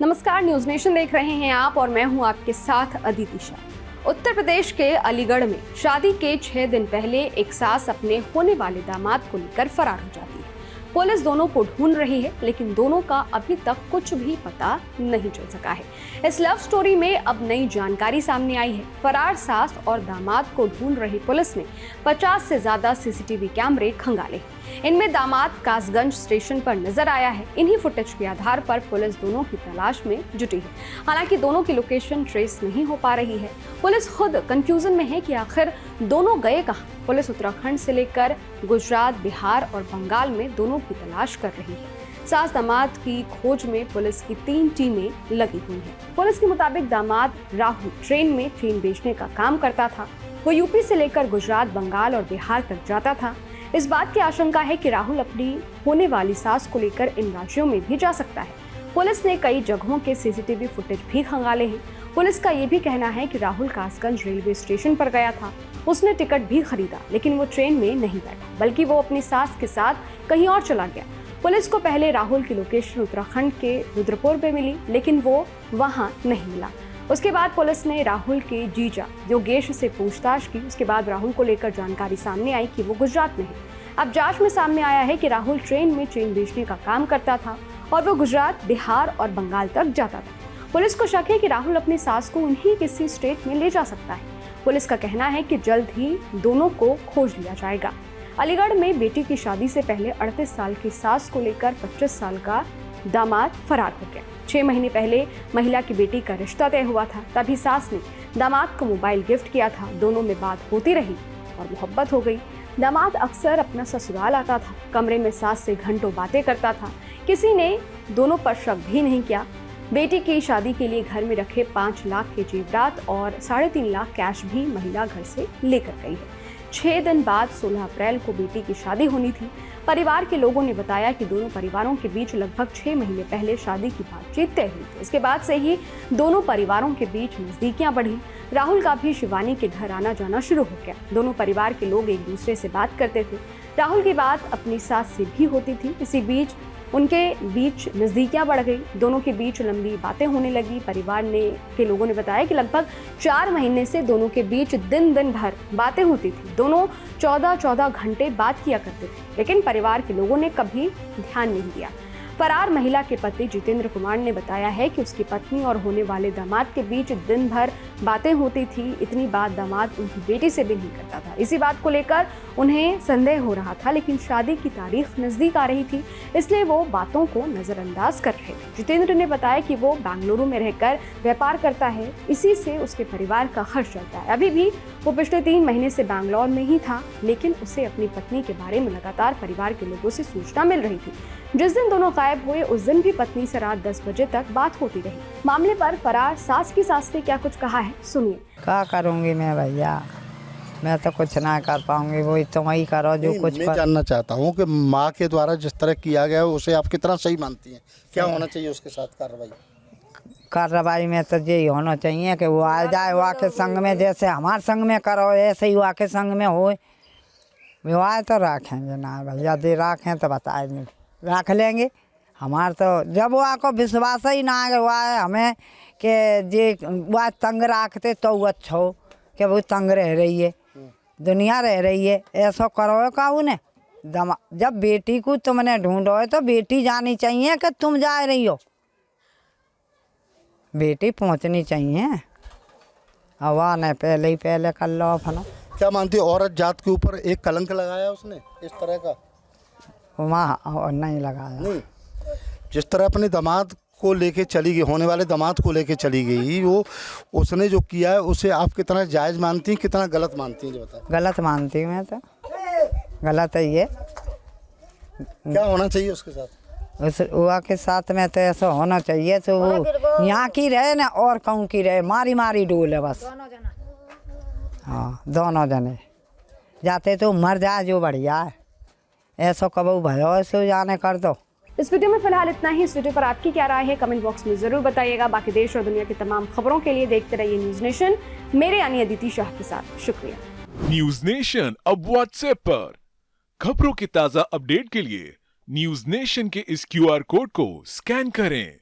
नमस्कार, news nation देख रहे हैं आप और मैं हूं आपके साथ अदिति शाह। उत्तर प्रदेश के अलीगढ़ में शादी के 6 दिन पहले एक सास अपने होने वाले दामाद को लेकर फरार हो जाती है। पुलिस दोनों को ढूंढ रही है, लेकिन दोनों का अभी तक कुछ भी पता नहीं चल सका है। इस लव स्टोरी में अब नई जानकारी सामने आई है। फरार सास और दामाद को ढूंढ रही पुलिस ने 50 से ज्यादा सीसीटीवी कैमरे खंगाले। इनमें दामाद कासगंज स्टेशन पर नजर आया है। इन्हीं फुटेज के आधार पर पुलिस दोनों की तलाश में जुटी है। हालांकि दोनों की लोकेशन ट्रेस नहीं हो पा रही है। पुलिस खुद कंफ्यूजन में है कि आखिर दोनों गए कहां। पुलिस उत्तराखंड से लेकर गुजरात, बिहार और बंगाल में दोनों की तलाश कर रही है। सास दामाद की खोज में पुलिस की 3 टीमें लगी हुई हैं। पुलिस के मुताबिक दामाद राहुल ट्रेन में चीन बेचने का काम करता था। वो यूपी से लेकर गुजरात, बंगाल और बिहार तक जाता था। इस बात की आशंका है कि राहुल अपनी होने वाली सास को लेकर इन राज्यों में भी जा सकता है। पुलिस ने कई जगहों के सीसीटीवी फुटेज भी खंगाले हैं। पुलिस का ये भी कहना है कि राहुल कासगंज रेलवे स्टेशन पर गया था। उसने टिकट भी खरीदा, लेकिन वो ट्रेन में नहीं बैठा, बल्कि वो अपनी सास के साथ कहीं और चला गया। पुलिस को पहले राहुल की लोकेशन उत्तराखंड के रुद्रपुर में मिली, लेकिन वो वहां नहीं मिला। उसके बाद पुलिस ने राहुल के जीजा योगेश से पूछताछ की। उसके बाद राहुल को लेकर जानकारी सामने आई कि वो गुजरात में है। अब जांच में सामने आया है कि राहुल ट्रेन में चेन बेचने का काम करता था और वो गुजरात, बिहार और बंगाल तक जाता था। पुलिस को शक है कि राहुल अपनी सास को उन्हीं किसी स्टेट में ले जा सकता है। पुलिस का कहना है कि जल्द ही दोनों को खोज लिया जाएगा। अलीगढ़ में बेटी की शादी से पहले 38 साल की सास को लेकर 25 साल का दामाद फरार हो गया। 6 महीने पहले महिला की बेटी का रिश्ता तय हुआ था। तभी सास ने दामाद को मोबाइल गिफ्ट किया था। दोनों में बात होती रही और मोहब्बत हो गई। दामाद अक्सर अपना ससुराल आता था। कमरे में सास से घंटों बातें करता था। किसी ने दोनों पर शक भी नहीं किया। बेटी की शादी के लिए घर में रखे 5 लाख के जेवरात और 3.5 लाख कैश भी महिला घर से लेकर गई है। 6 दिन बाद 16 अप्रैल को बेटी की शादी होनी थी। परिवार के लोगों ने बताया कि दोनों परिवारों के बीच लगभग 6 महीने पहले शादी की बातचीत तय हुई थी। इसके बाद से ही दोनों परिवारों के बीच नजदीकियां बढ़ी। राहुल का भी शिवानी के घर आना जाना शुरू हो गया। दोनों परिवार के लोग एक दूसरे से बात करते थे। राहुल की बात अपनी सास से भी होती थी। इसी बीच उनके बीच नजदीकियां बढ़ गई। दोनों के बीच लंबी बातें होने लगी। परिवार के लोगों ने बताया कि लगभग 4 महीने से दोनों के बीच दिन भर बातें होती थी। दोनों 14 घंटे बात किया करते थे, लेकिन परिवार के लोगों ने कभी ध्यान नहीं दिया। फरार महिला के पति जितेंद्र कुमार ने बताया है कि उसकी पत्नी और होने वाले दामाद के बीच दिन भर बातें होती थी। इतनी बात दामाद उनकी बेटी से भी नहीं करता था। इसी बात को लेकर उन्हें संदेह हो रहा था, लेकिन शादी की तारीख नजदीक आ रही थी, इसलिए वो बातों को नजरअंदाज कर रहे थे। जितेंद्र ने बताया कि वो बेंगलुरु में रहकर व्यापार करता है, इसी से उसके परिवार का खर्च चलता है। अभी भी वो पिछले 3 महीने से बैंगलोर में ही था, लेकिन उसे अपनी पत्नी के बारे में लगातार परिवार के लोगों से सूचना मिल रही थी। जिस दिन दोनों गायब हुए उस दिन भी पत्नी से रात 10 बजे तक बात होती रही। मामले पर फरार सास की सास ने क्या कुछ कहा है, सुनिए। क्या करूंगी मैं भैया, मैं तो कुछ ना कर पाऊंगी। वो तुम ही करो जो कुछ मैं जानना चाहता हूँ कि माँ के द्वारा जिस तरह किया गया है उसे आप कितना सही मानती हैं? क्या होना चाहिए उसके साथ कार्रवाई में तो यही होना चाहिए कि वो आ जाए, वो आके संग में, जैसे हमारे संग में करो ऐसे ही वो आके संग में हो। विवाह तो रखेंगे ना भैया, दे रखें तो बताए नहीं, रख लेंगे। हमारे तो जब वो आको विश्वास ही ना हुआ है हमें कि जे वह तंग रखते तो अच्छा हो कि वो तंग रह रही है, दुनिया रह रही है, ऐसा करो का उन्हें। जब बेटी को तुमने ढूंढो है तो बेटी जानी चाहिए कि तुम जा रही हो, बेटी पहुंचनी चाहिए। हवा ने पहले कर लो फलो। क्या मानती है औरत जात के ऊपर एक कलंक लगाया उसने इस तरह का? वहाँ नहीं लगाया। नहीं, जिस तरह अपने दामाद को लेके चली गई, होने वाले दामाद को लेके चली गई, वो उसने जो किया है उसे आप कितना जायज़ मानती हैं, कितना गलत मानती हैं? जो बताएं। गलत मानती हूँ मैं तो, गलत है ये। क्या होना चाहिए उसके साथ? उस हुआ के साथ में तो ऐसा होना चाहिए तो वो यहाँ की रहे ना और कहूँ की रहे, मारी मारी डोल है बस। हाँ, दोनों जने जाते तो मर जाए जो बढ़िया है। ऐसा कबू भयो ऐसे जाने कर दो। इस वीडियो में फिलहाल इतना ही। इस वीडियो पर आपकी क्या राय है, कमेंट बॉक्स में जरूर बताइएगा। बाकी देश और दुनिया की तमाम खबरों के लिए देखते रहिए न्यूज नेशन, मेरे यानी अदिति शाह के साथ। शुक्रिया। न्यूज नेशन अब व्हाट्सएप पर खबरों की ताजा अपडेट के लिए न्यूज नेशन के इस QR कोड को स्कैन करें।